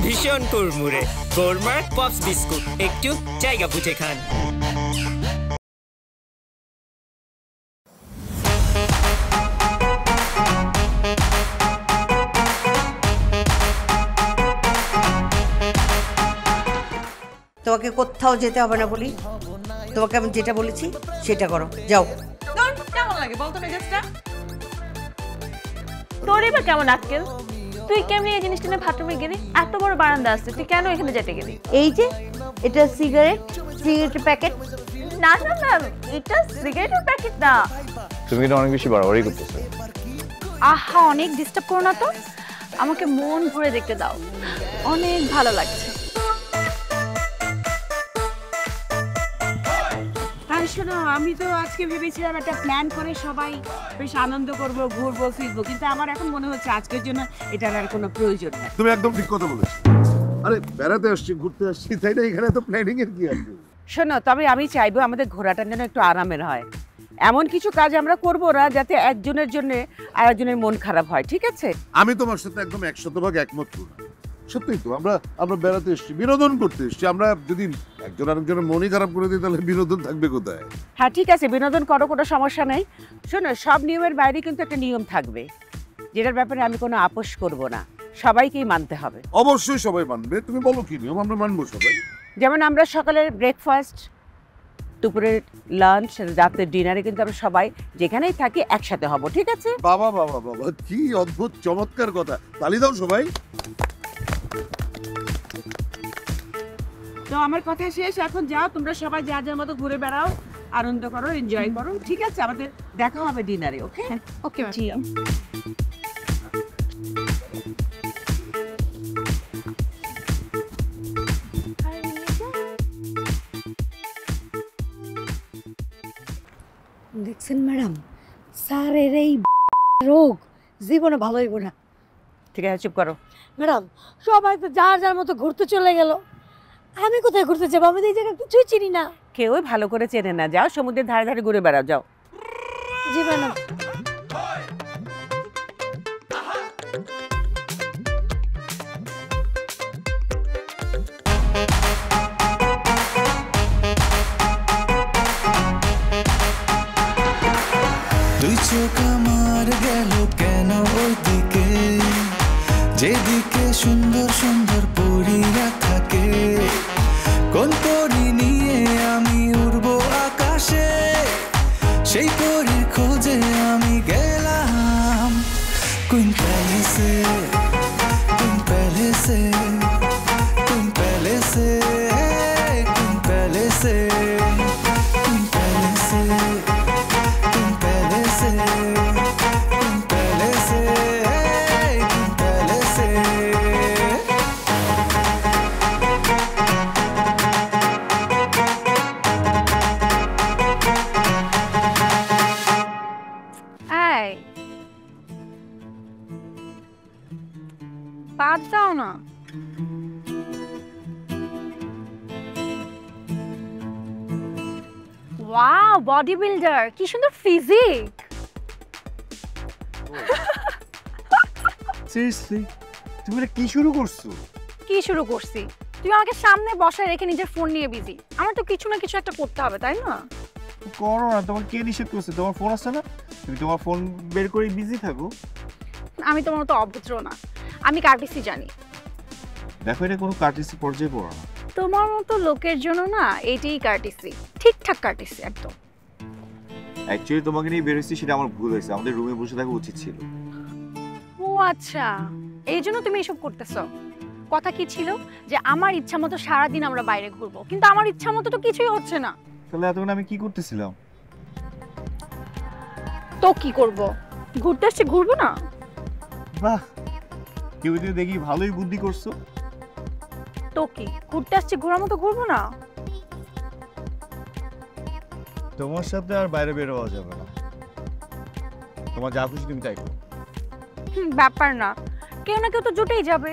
ভীষণ কুড়মুড়ে গোরমার্ক pops biscuit, একটু জায়গা বুঝে খান। তোমাকে কোথাও যেতে হবে না বলি, তোমাকে আমি যেটা বলেছি সেটা করো, যাও। কেমন লাগে বলতো মেজাজটা? তোর এবার কেমন আক্কেল? তুই কেমনি এই জিনিসটা নিয়ে বাথরুমে গেলি? এত বড় বারান্দা আছে, তুই কেন এখানে যেতে গেলি? এই যে এটা সিগারেটের প্যাকেট। না না না, এটা সিগারেটের প্যাকেট না। তুমি কিন্তু অনেক বেশি বাড়াবাড়ি করতেছো। আহা, অনেক ডিস্টার্ব করো না তো, আমাকে মন ভরে দেখতে দাও, অনেক ভালো লাগছে। শোনো, আমি তো আজকে ভেবেছিলাম একটা প্ল্যান করে সবাই বেশ আনন্দ করব, ঘুরবো ফিরবো, কিন্তু আমার এখন মনে হচ্ছে আজকের জন্য এটার আর কোনো প্রয়োজন নেই। তুমি একদম ঠিক কথা বলেছো। আরে বেড়াতে আসছি, ঘুরতে আসছি, তাই না? এখানে তো প্ল্যানিং এর কি আছে? শোনো, তবে আমি চাইবো আমাদের ঘোরাটা যেন একটু আরামের হয়। এমন কিছু কাজ আমরা করবো না যাতে একজনের জন্য আরেকজনের মন খারাপ হয়, ঠিক আছে? আমি তোমার সাথে একদম 100% একমত না। সত্যি তো, আমরা বেড়াতে এসেছি, বিনোদন করতে এসেছি। আমরা যদি একজন আরেকজনের মনই খারাপ করে দিই তাহলে বিনোদন থাকবে কোথায়? হ্যাঁ ঠিক আছে, বিনোদন করো, কোনো সমস্যা নেই। শোনো, সব নিয়মের বাইরে কিন্তু একটা নিয়ম থাকবে, যেটার ব্যাপারে আমি কোনো আপোষ করব না, সবাইকেই মানতে হবে। অবশ্যই সবাই মানবে। তুমি বলো কি নিয়ম, আমরা মানবো সবাই। যেমন আমরা সকালের ব্রেকফাস্ট, দুপুরের লাঞ্চ, রাতের ডিনারে কিন্তু আমরা সবাই যেখানেই থাকি একসাথে হব, ঠিক আছে? বাবা বাবা বাবা, কি অদ্ভুত চমৎকার কথা। তালি দাও সবাই। তো আমার কথা শেষ, এখন যাও তোমরা সবাই যার যার মতো ঘুরে বেড়াও, আনন্দ করো, এনজয় করো, ঠিক আছে? আমাদের দেখা হবে ডিনারে, ওকে? Okay ma'am. দেখছেন ম্যাডাম, স্যারের এই রোগ জীবনে ভালো হইব না। ঠিক আছে, চুপ করো। ম্যাডাম, সবাই তো যার যার মতো ঘুরতে চলে গেল, আমি কোথায় ঘুরতে যাবো? আমি এই জায়গা কিছুই চিনি না। কেউই ভালো করে চেনে না, যাও সমুদ্রের ধারে ধারে ঘুরে বেড়াও, যাও। জি ম্যাডাম। দুই চোখ আমার গেল কেন ওই দিকে, যেদিকে সুন্দর সুন্দর পরীরা থাকে। কোন পরী নিয়ে আমি উড়বো আকাশে, সেই পরীর খোঁজে আমি গেলাম। কোন প্যালেসে, কোন প্যালেসে, কোন প্যালেসে, কোন প্যালেসে, কোন প্যালেসে, কোন প্যালেসে, কোন প্যালেসে, কোন প্যালেসে। এই বাদ দাও না। ওয়াও, বডি বিল্ডার, কি সুন্দর ফিজিক। সিরিয়াসলি তুমি এটা কি শুরু করছো? কি শুরু করছি? তুই আমাকে সামনে বসায় রেখে নিজের ফোন নিয়ে বিজি। আমার তো কিছু না কিছু একটা করতে হবে, তাই না? করো না, তোমার কে নিষেধ করছে? তোমার ফোন আছে না, তুমি তোমার ফোন বের করে বিজি থাকো। আমি তোমার মতো অভদ্র না, আমি কার্টিসি জানি। দেখো, এটা কোনো কার্টিসি পর্যায়ে পড়ো না। তোমার মতো লোকের জন্য না এটাই কার্টিসি, ঠিকঠাক কার্টিসি একদম। অ্যাকচুয়ালি তোমাকে নিয়ে বের হয়েছি, সেটা আমার ভুল হয়েছে। আমাদের রুমে বসে থাকা উচিত ছিল। ও আচ্ছা, এই জন্য তুমি এসব করতেছো। কথা কি ছিল যে আমার ইচ্ছা মতো সারাদিন আমরা বাইরে ঘুরবো, কিন্তু আমার ইচ্ছা মতো তো কিছুই হচ্ছে না। তাহলে এতক্ষণ আমি কি করতেছিলাম? তো কি করব? ঘুরতে আসছি, ঘুরবো না? বাহ, কেউ যদি দেখি ভালোই বুদ্ধি করছো। তো কি, ঘুরতে আসছি, ঘোরার মতো ঘুরবো না? তোমার সাথে আর বাইরে বের হওয়া যাবে না। তোমার যা খুশি তুমি তাই করো। ব্যাপার না, কেউ না কেউ তো জুটেই যাবে।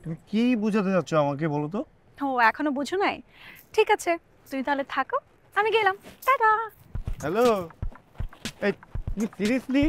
তুমি কি বোঝাতে চাচ্ছ আমাকে বলো তো? ও এখনো বুঝো নাই? ঠিক আছে, তুমি তাহলে থাকো, আমি গেলাম। টাটা। হ্যালো, এই তুমি সিরিয়াসলি?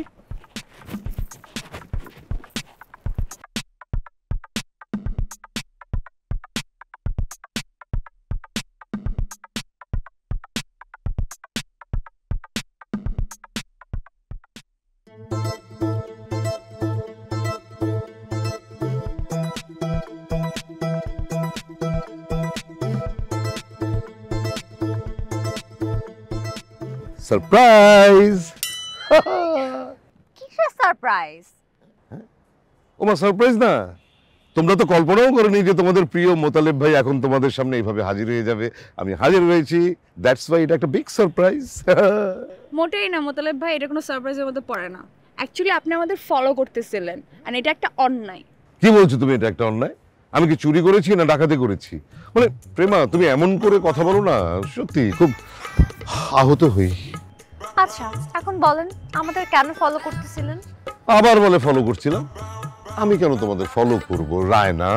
সারপ্রাইজ! কিসের সারপ্রাইজ? ওমা সারপ্রাইজ না, তোমরা তো কল্পনাও করোনি যে তোমাদের প্রিয় মোতালেব ভাই এখন তোমাদের সামনে এইভাবে হাজির হয়ে যাবে। আমি হাজির হয়েছি, দ্যাটস ওয়াই এটা একটা বিগ সারপ্রাইজ। মোটেই না মোতালেব ভাই, এটা কোনো সারপ্রাইজের মধ্যে পড়ে না। অ্যাকচুয়ালি আপনি আমাদের ফলো করতেছিলেন, আর এটা একটা অন্যায়। কি বলছো তুমি? এটা একটা অন্যায়? আমি কি চুরি করেছি না ডাকাতি করেছি? মানে প্রেমা, তুমি এমন করে কথা বলো না, সত্যি খুব আহত হই। আচ্ছা এখন বলেন আমাদের কেন ফলো করতেছিলেন? আবার বলে ফলো করছিলাম? আমি কেন তোমাদের ফলো করব রায়না?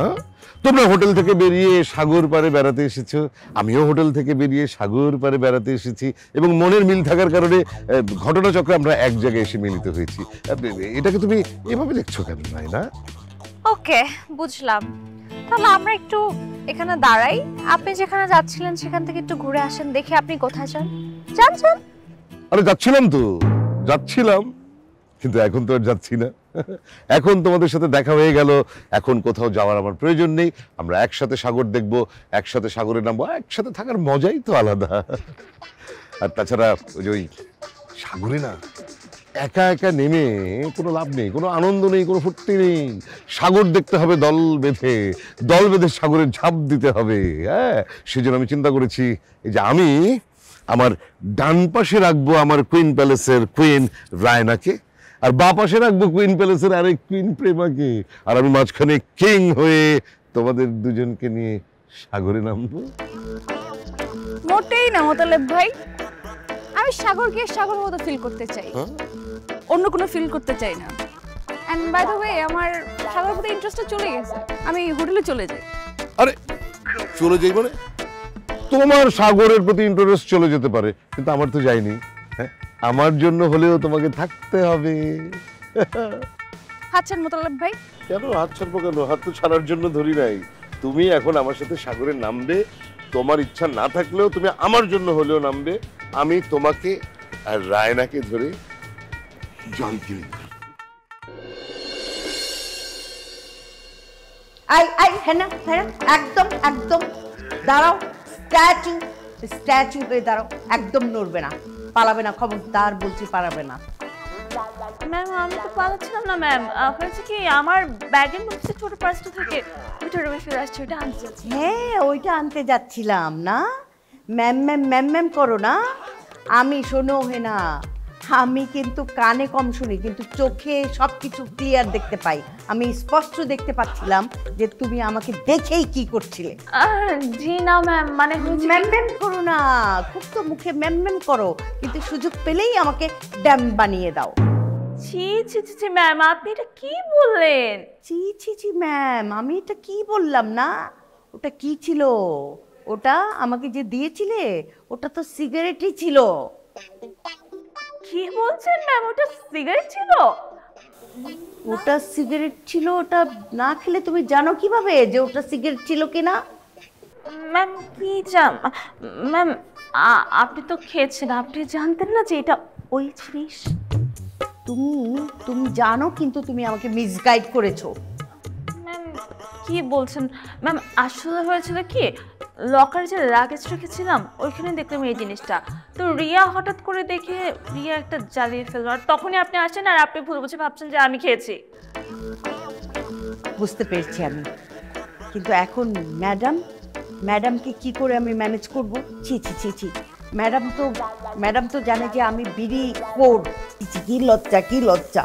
তোমরা হোটেল থেকে বেরিয়ে সাগর পাড়ে বেড়াতে এসেছো, আমিও হোটেল থেকে বেরিয়ে সাগর পাড়ে বেড়াতে এসেছি, এবং মনের মিল থাকার কারণে ঘটনাচক্রে আমরা এক জায়গায় এসে মিলিত হয়েছি। এটাকে তুমি এভাবে দেখছো কেন রায়না? ওকে, বুঝলাম। তাহলে আমরা একটু এখানে দাঁড়াই, আপনি যেখানে যাচ্ছিলেন সেখান থেকে একটু ঘুরে আসেন, দেখি আপনি কোথায় যান। যান। আরে যাচ্ছিলাম তো, যাচ্ছিলাম, কিন্তু এখন তো আর যাচ্ছি না। এখন তোমাদের সাথে দেখা হয়ে গেল, এখন কোথাও যাওয়ার আমার প্রয়োজন নেই। আমরা একসাথে সাগর দেখবো, একসাথে সাগরে নামবো, একসাথে থাকার মজাই তো আলাদা। আর তাছাড়া ওই সাগরে না একা একা নেমে কোনো লাভ নেই, কোনো আনন্দ নেই, কোনো ফুর্তি নেই। সাগর দেখতে হবে দল বেঁধে, দল বেঁধে সাগরে ঝাঁপ দিতে হবে। হ্যাঁ, সেজন্য আমি চিন্তা করেছি এই যে আমি আমার ডান পাশে রাখবো আমার কুইন প্যালেসের কুইন রায়নাকে, আর বাঁ পাশে রাখবো কুইন প্যালেসের আরেক কুইন প্রেমাকে, আর আমি মাঝখানে কিং হয়ে তোমাদের দুজনকে নিয়ে সাগরে নামবো। মোটেই না মোতালেব ভাই, আমি সাগর গিয়ে সাগর মতো ফিল করতে চাই, অন্য কোনো ফিল করতে চাই না। এন্ড বাই দ্য ওয়ে আমার সাগর প্রতি ইন্টারেস্টটা চলে গেছে, আমি হোটেলে চলে যাই। আরে চলে যাই মানে? তোমার সাগরের প্রতি ইন্টারেস্ট চলে যেতে পারে, কিন্তু আমার তো যায়নি। হ্যাঁ, আমার জন্য হলেও তোমাকে থাকতে হবে। হাতছেন মোতালেব ভাই? কেন হাত ছাড়বো কেন? হাত তো ছাড়ার জন্য ধরি নাই। তুমি এখন আমার সাথে সাগরে নামবে, তোমার ইচ্ছা না থাকলেও তুমি আমার জন্য হলেও নামবে। আমি তোমাকে আর রায়নাকে ধরে জল কিনে একদম দাঁড়াও, স্ট্যাচু হয়ে দাঁড়াও, একদম নড়বে না, পালাবে না, খবরদার বলছি, পালাবে না। ম্যাম আমি তো পালাচ্ছিলাম না ম্যাম, হয়েছে কি আমার ব্যাগের মধ্যে ছোট পার্সটা থাকে, ওইটা রুমে ফেলে আসছে, ওইটা আনতে যাচ্ছি। হ্যাঁ, ওইটা আনতে যাচ্ছিলাম না। ম্যাম করো না। আমি শোনো হেনা, আমি কিন্তু কানে কম শুনি, কিন্তু চোখে সবকিছু ক্লিয়ার দেখতে পাই। আমি স্পষ্ট দেখতে পাচ্ছিলাম যে তুমি আমাকে দেখেই কি করছিলে। জি না ম্যাম, মানে ম্যাম করো না, খুব তো মুখে ম্যাম করো, কিন্তু সুযোগ পেলেই আমাকে ড্যাম বানিয়ে দাও। ছি ম্যাম, আপনি এটা কি বললেন? ছি ম্যাম, আমি এটা কি বললাম না? ওটা কি ছিল? ওটা আমাকে যে দিয়েছিলে ওটা তো সিগারেটই ছিল। কি বলছেন ম্যাম? ওটা সিগারেট ছিল? ওটা সিগারেট ছিল। ওটা না খেলে তুমি জানো কিভাবে যে ওটা সিগারেট ছিল কিনা? ম্যাম কি ম্যাম আপনি তো খেয়েছেন, আপনি জানতেন না যে এটা ওই জিনিস? তুমি জানো, কিন্তু তুমি আমাকে মিসগাইড করেছো। ম্যাম কি বলছেন ম্যাম? আসলে হয়েছিল কি, লকারে যে লাগেজ রেখেছিলাম ওইখানে দেখলাম এই জিনিসটা, তো রিয়া হঠাৎ করে দেখে রিয়া একটা জ্বালিয়ে ফেললো, আর তখনই আপনি আসেন, আর আপনি ভুল বুঝে ভাবছেন যে আমি খেয়েছি। বুঝতে পেরেছি আমি, কিন্তু এখন ম্যাডামকে কি করে আমি ম্যানেজ করবো? ছি ম্যাডাম তো জানে যে আমি বিড়ি খোর। কি লজ্জা।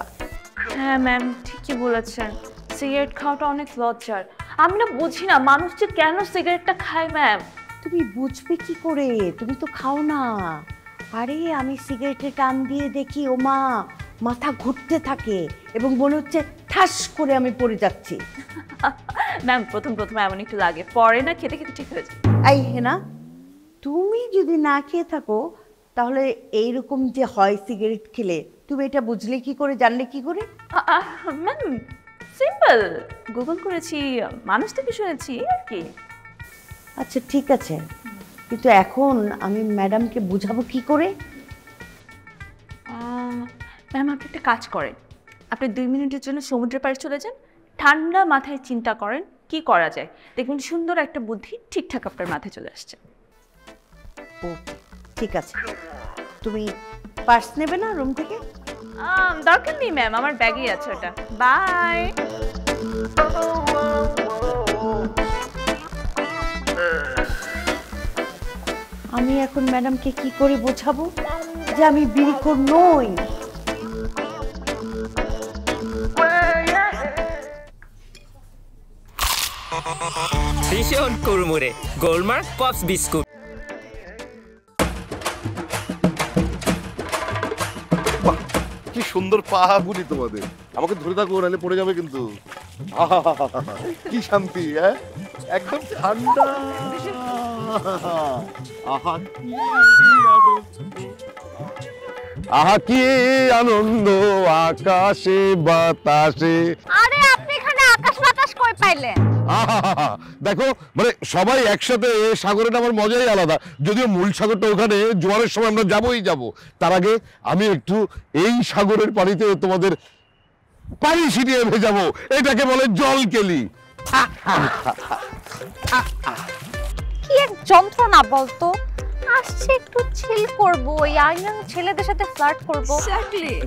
হ্যাঁ ম্যাম ঠিকই বলেছেন, সিগারেট খাওয়াটা অনেক লজ্জার। আমি না বুঝি না মানুষ যে কেন সিগারেটটা খায় ম্যাম। তুমি বুঝবে কি করে? তুমি তো খাও না। আরে আমি সিগারেটে টান দিয়ে দেখি, ও মা, মাথা ঘুরতে থাকে এবং মনে হচ্ছে ঠাস করে আমি পড়ে যাচ্ছি। ম্যাম প্রথম এমন একটু লাগে, পরে না খেতে খেতে ঠিক হয়ে যায়। এই হেনা, তুমি যদি না খেয়ে থাকো তাহলে এইরকম যে হয় সিগারেট খেলে, তুমি এটা বুঝলে কি করে, জানলে কি করে? ম্যাম সিম্পল, গুগল করেছি, মানুষ থেকে শুনেছি আর কি। আচ্ছা ঠিক আছে, কিন্তু এখন আমি ম্যাডামকে বুঝাবো কি করে? ম্যাম আপনি একটা কাজ করেন, আপনি 2 মিনিটের জন্য সমুদ্রের পাড়ে চলে যান, ঠান্ডা মাথায় চিন্তা করেন কি করা যায়, দেখবেন সুন্দর একটা বুদ্ধি ঠিকঠাক আপনার মাথায় চলে আসছে। ও ঠিক আছে, তুমি পার্স নেবে না রুম থেকে? দরকার নেই ম্যাম, আমার ব্যাগেই আছে ওটা। বাই। আমি এখন ম্যাডামকে কি করে বোঝাবো যে আমি বিড়িখোর নই? ভীষণ কুড়মুড়ে গোলমার্ক পপস বিস্কুট। কি সুন্দর পা গুলি তোমাদের, আমাকে ধরে থাকো নাহলে পড়ে যাবে কিন্তু। কি শান্তি, হ্যাঁ একদম ঠান্ডা। আহা কি আনন্দ আকাশে বাতাসে। আরে আপনি এখানে আকাশ বাতাস কই পাইলেন? দেখো মানে সবাই একসাথে সাগরে নামার মজাই আলাদা, যদিও মূল সাগরটা ওখানে, জোয়ারের সময় আমরা যাবোই যাব। তার আগে আমি একটু এই সাগরের পানিতে তোমাদের পানি ছিটিয়ে ভেজাবো, এটাকে বলে জল কেলি। কি এক যন্ত্রণা বলতো, আসছে একটু চিল করবো, ইয়াং ইয়াং ছেলেদের সাথে ফ্লার্ট করবো,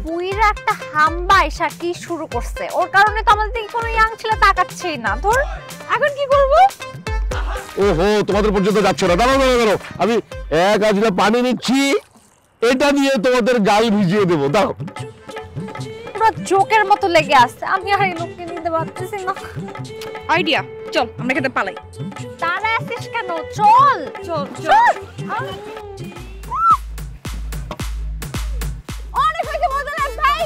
বুইরা একটা হাম্বা এসা কি শুরু করছে, ওর কারণে তো আমাদের দিকে কোনো ইয়াং ছেলে তাকাচ্ছেই না। ধর এখন কি করবো? ওহো তোমাদের পর্যন্ত যাচ্ছে না, দাঁড়াও দাঁড়াও দাঁড়াও, আমি এক আজলা পানি নিচ্ছি, এটা দিয়ে তোমাদের গাল ভিজিয়ে দেবো, দাও। পুরো জোকের মতো লেগে আছে, আমি আর এই লোককে নিতে পারতেছি না। আইডিয়া, চল আমরা খেতে পালাই। তারা আসিস কেন, চল চল চল। অনেক হয়েছে মদনের ভাই,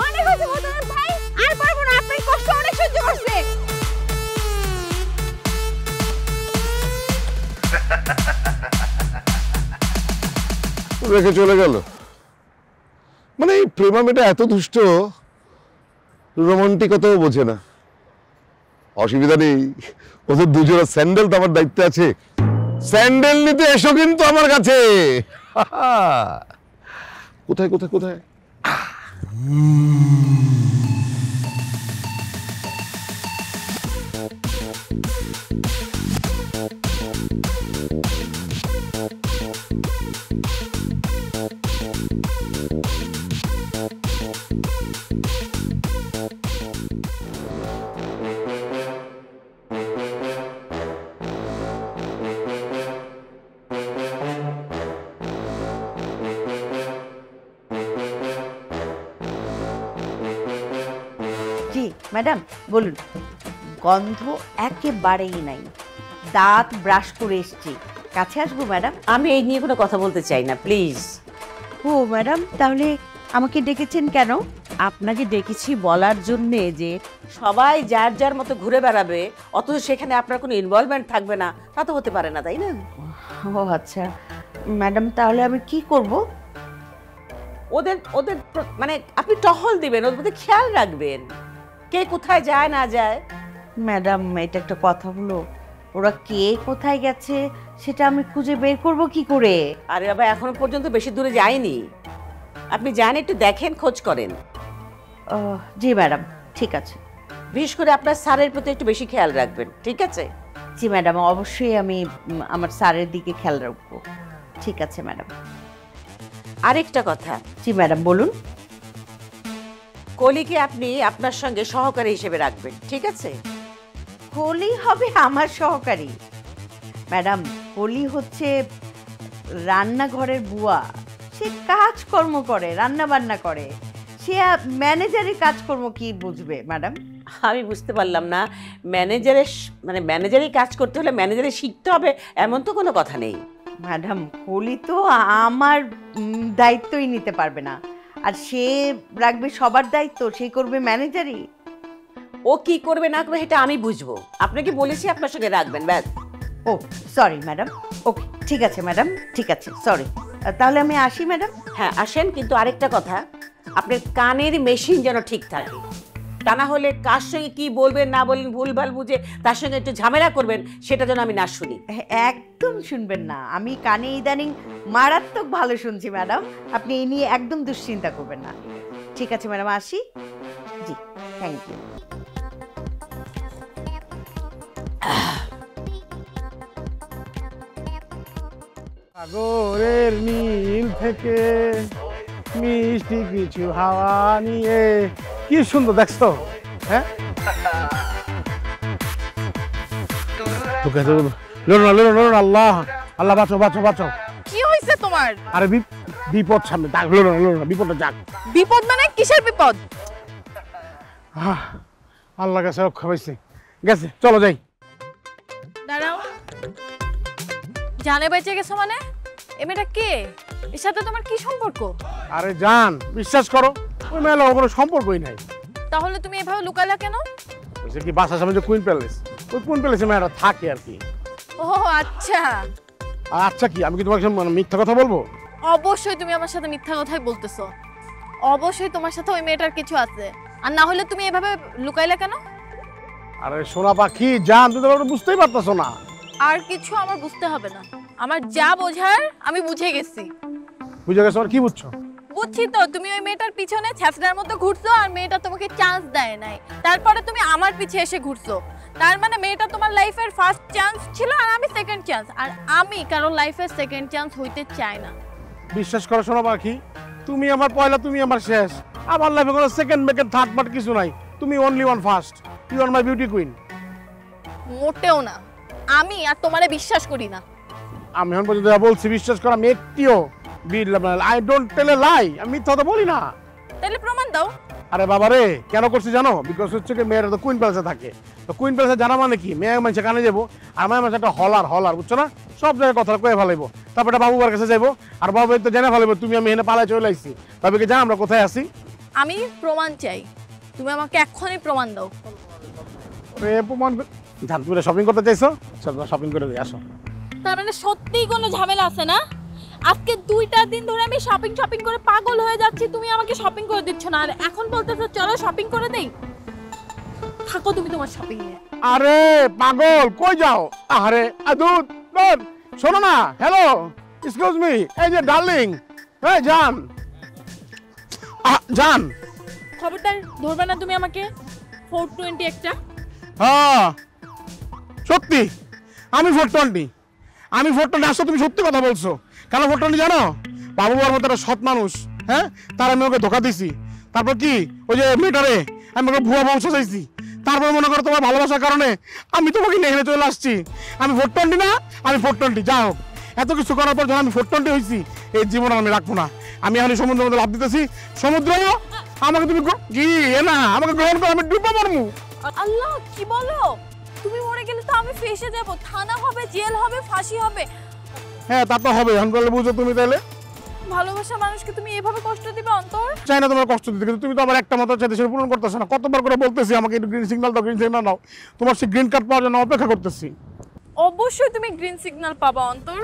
অনেক হয়েছে মদনের ভাই, আর পারবো না, আপনার কষ্ট অনেক সহ্য করছে। রেখে চলে গেল, মানে এই প্রেমা মেয়েটা এত দুষ্ট, রোমান্টিকতাও বোঝে না। অসুবিধা নেই, ওদের দুজোড়া স্যান্ডেল তো আমার দায়িত্বে আছে, স্যান্ডেল নিতে এসো কিন্তু আমার কাছে। কোথায় কোথায় কোথায়? জি ম্যাডাম বলুন। গন্ধ একেবারেই নাই, দাঁত ব্রাশ করে এসছি, কাছে আসবো ম্যাডাম? আমি এই নিয়ে কোনো কথা বলতে চাই না, প্লিজ। ও ম্যাডাম, তাহলে আমাকে ডেকেছেন কেন? আপনাকে ডেকেছি বলার জন্যে যে সবাই যার যার মতো ঘুরে বেড়াবে, অথচ সেখানে আপনার কোনো ইনভলভমেন্ট থাকবে না, তা তো হতে পারে না, তাই না? ও আচ্ছা ম্যাডাম, তাহলে আমি কি করব? ওদের ওদের মানে আপনি টহল দিবেন, ওদের মধ্যে খেয়াল রাখবেন, কে কোথায় যায় না যায়। ম্যাডাম এটা একটা কথা হলো, ওরা কে কোথায় গেছে সেটা আমি খুঁজে বের করব কি করে? আরে বাবা, এখনো পর্যন্ত বেশি দূরে যায়নি, আপনি যান, একটু দেখেন, খোঁজ করেন। জি ম্যাডাম, ঠিক আছে। বিশেষ করে আপনার স্যারের প্রতি একটু বেশি খেয়াল রাখবেন, ঠিক আছে? জি ম্যাডাম, অবশ্যই আমি আমার স্যারের দিকে খেয়াল রাখবো। ঠিক আছে ম্যাডাম। আরেকটা কথা। জি ম্যাডাম বলুন। কলিকে আপনি আপনার সঙ্গে সহকারী হিসেবে রাখবেন, ঠিক আছে? কলি হবে আমার সহকারী? ম্যাডাম কলি হচ্ছে রান্নাঘরের বুয়া, সে কাজকর্ম করে, রান্না বান্না করে, সে ম্যানেজারের কাজকর্ম কি বুঝবে ম্যাডাম? আমি বুঝতে পারলাম না, ম্যানেজারের মানে ম্যানেজারই কাজ করতে হলে ম্যানেজারের শিখতে হবে এমন তো কোনো কথা নেই। ম্যাডাম কলি তো আমার দায়িত্বই নিতে পারবে না, আর সে রাখবে সবার দায়িত্ব, সে করবে ম্যানেজারই। ও কি করবে না করবে এটা আমি বুঝবো, আপনাকে বলেছি আপনার সঙ্গে রাখবেন ব্যাস। ও সরি ম্যাডাম, ওকে ঠিক আছে ম্যাডাম, ঠিক আছে, সরি। তাহলে আমি আসি ম্যাডাম। হ্যাঁ আসেন, কিন্তু আরেকটা কথা, আপনার কানের মেশিন যেন ঠিক থাকে, তা না হলে কার সঙ্গে কি বলবেন না বলবেন ভুলভাল বুঝে তার সঙ্গে একটু ঝামেলা করবেন, সেটা যেন আমি না শুনি। একদম শুনবেন না, আমি কানে ইদানিং মারাত্মক ভালো শুনছি ম্যাডাম, আপনি এই নিয়ে একদম দুশ্চিন্তা করবেন না। ঠিক আছে ম্যাডাম, আসি। জি থ্যাংক ইউ। সাগরের নীল থেকে মিষ্টি কিছু হাওয়া নিয়ে, কি সুন্দর দেখছো। হ্যাঁ আল্লাহ আল্লাহ, বাঁচো বাঁচো বাঁচো। কি হয়েছে তোমার? আরে বিপদ সামনে, বিপদটা যাক। বিপদ মানে কিসের বিপদ? আল্লাহ কাছে রক্ষা পাইছে, গেছে, চলো যাই। দাঁড়াও, জানে বেঁচে গেছো মানে? এ মেয়েটা কে? এর সাথে তোমার কি সম্পর্ক? আরে জান, বিশ্বাস করো ওই মেয়ের কোনো সম্পর্কই নাই। তাহলে তুমি এভাবে লুকালা কেন? ওই কি বাসার সামনে যে কুইন প্যালেস, ওই কুইন প্যালেসে মেয়েরা থাকে আর কি। ও আচ্ছা। আচ্ছা কি আমি কি তোমার সাথে মিথ্যা কথা বলবো? অবশ্যই তুমি আমার সাথে মিথ্যা কথাই বলতেছো, অবশ্যই তোমার সাথে ওই মেয়েটার কিছু আছে, আর না হলে তুমি এভাবে লুকাইলা কেন? আরে সোনা পাখি জান, তুমি তো বুঝতেই পারতেছো না। আর কিছু আমার বুঝতে হবে না, আমার যা বোঝার আমি বুঝে গেছি। বুঝে গেছো? আর কি বুঝছো? বুঝছি তো, তুমি ওই মেয়েটার পিছনে ছ্যাঁচড়ার মতো ঘুরছো, আর মেয়েটা তোমাকে চান্স দেয় নাই, তারপরে তুমি আমার পিছে এসে ঘুরছো। তার মানে মেয়েটা তোমার লাইফের ফার্স্ট চান্স ছিল আর আমি সেকেন্ড চান্স, আর আমি কারো লাইফের সেকেন্ড চান্স হইতে চাই না। বিশ্বাস করো সোনা পাখি, তুমি আমার পয়লা, তুমি আমার শেষ। আমার লাইফে কোনো সেকেন্ড মেকেন্ড থার্ড পার্ট কিছু নাই, তুমি only one first. You are my beauty queen. মোটেও না, আমি আর তোমারে বিশ্বাস করি না। আমি এখন পর্যন্ত বলছি বিশ্বাস করো, আমি একটিও আই ডোন্ট টেল এ লাই, আমি মিথ্যা কথা বলি না। তাহলে প্রমাণ দাও। আরে বাবা রে, কেন করছি জানো? বিকজ হচ্ছে কি মেয়েরা তো কুইন প্যালেসে থাকে, তো কুইন প্যালেসে জানা মানে কি, মেয়ে মানুষের কানে যাবো, আর মেয়ে মানুষ একটা হলার, বুঝছো না? সব জায়গায় কথা কয়ে ফেলাইবো, তারপর একটা বাবুবার কাছে যাইবো, আর বাবু তো জেনে ফেলাইবো তুমি আমি এখানে পালায় চলে আসছি, তবে কি জানো আমরা কোথায় আছি? আমি প্রমাণ চাই, তুমি আমাকে এক্ষুনি প্রমাণ দাও। প্রমাণ জান, তুমি শপিং করতে চাইছো? শপিং করে দিয়ে আসো। তার মানে সত্যিই কোনো ঝামেলা আছে না? আজকে 2টা দিন ধরে আমি শপিং করে পাগল হয়ে যাচ্ছি, তুমি আমাকে শপিং করে দিচ্ছ না, আর এখন বলতেছো চলো শপিং করে দেই। থাকো তুমি তোমার শপিং এ। আরে পাগল, কই যাও? আরে আদুত নট, শোনো না। হ্যালো, এক্সকিউজ মি, এই যে ডার্লিং, এই জান, জান খবরদার ধরবে না তুমি আমাকে। 420 একটা। হ্যাঁ সত্যি, আমি 420, আমি 420 আসছো, তুমি সত্যি কথা বলছো। কেন 420 জানো? বাবু বাবার মতো একটা সৎ মানুষ, হ্যাঁ, তার আমি ওকে ধোকা দিছি। তারপর কি ওই যে মেয়েটারে আমি ওকে ভুয়া বংশ চাইছি, তারপর মনে করো তোমার ভালোবাসার কারণে আমি তোমাকে নিয়ে চলে আসছি। আমি 420 না, আমি 420। যা হোক, এত কিছু করার পর যখন আমি 420 হয়েছি, এই জীবন আমি রাখবো না। আমি এখন সমুদ্রের মধ্যে লাফ দিতেছি। সমুদ্র আমাকে তুমি কি না আমাকে গ্রহণ করো, আমি ডুবে মরমু। আল্লাহ, কি বলো? তুমি মরে গেলে তো আমি ফেঁসে যাব, থানা হবে, জেল হবে, ফাঁসি হবে। হ্যাঁ তা তো হবে, এখন বলে বুঝো তুমি। তাহলে ভালোবাসা মানুষকে তুমি এভাবে কষ্ট দিবে অন্তর? চাই না তোমার কষ্ট দিতে, কিন্তু তুমি তো আমার একটা মতো চাইতে সেটা পূরণ করতেছো না। কতবার করে বলতেছি আমাকে একটু গ্রিন সিগন্যাল দাও, গ্রিন সিগন্যাল দাও। তোমার সেই গ্রিন কার্ড পাওয়ার জন্য অপেক্ষা করতেছি। অবশ্যই তুমি গ্রিন সিগন্যাল পাবা অন্তর।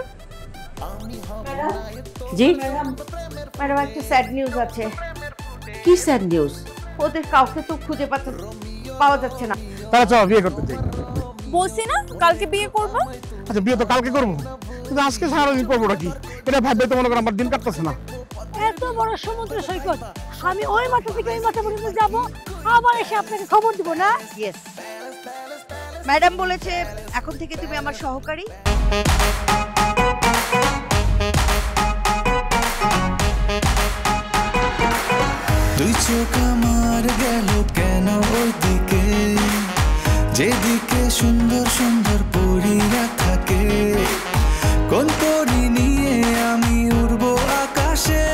জি ম্যাডাম, একটা স্যাড নিউজ আছে। কি স্যাড নিউজ? ওদের কাউকে তো খুঁজে পাওয়া যাচ্ছে না। তাহলে চলো বিয়ে করতে চাই। বলছি না কালকে বিয়ে করব। আচ্ছা বিয়ে তো কালকে করবো, কিন্তু আজকে সারাদিন করবো নাকি, এটা ভাববে তো মনে করো আমার দিন কাটতেছে না। এত বড় সমুদ্র সৈকত, আমি ওই মাথা থেকে ওই মাথা পর্যন্ত যাবো, আবার এসে আপনাকে খবর দিব না? ইয়েস, ম্যাডাম বলেছে এখন থেকে তুমি আমার সহকারী। দুই চোখ আমার গেল কেন ওইদিকে, যেদিকে সুন্দর সুন্দর পরীরা থাকে। কোন পরী নিয়ে আমি উড়বো আকাশে,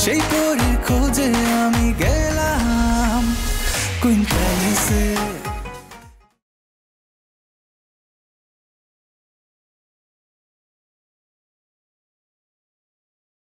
সেই পরীর খোঁজে আমি গেলাম কুইন প্যালেসে।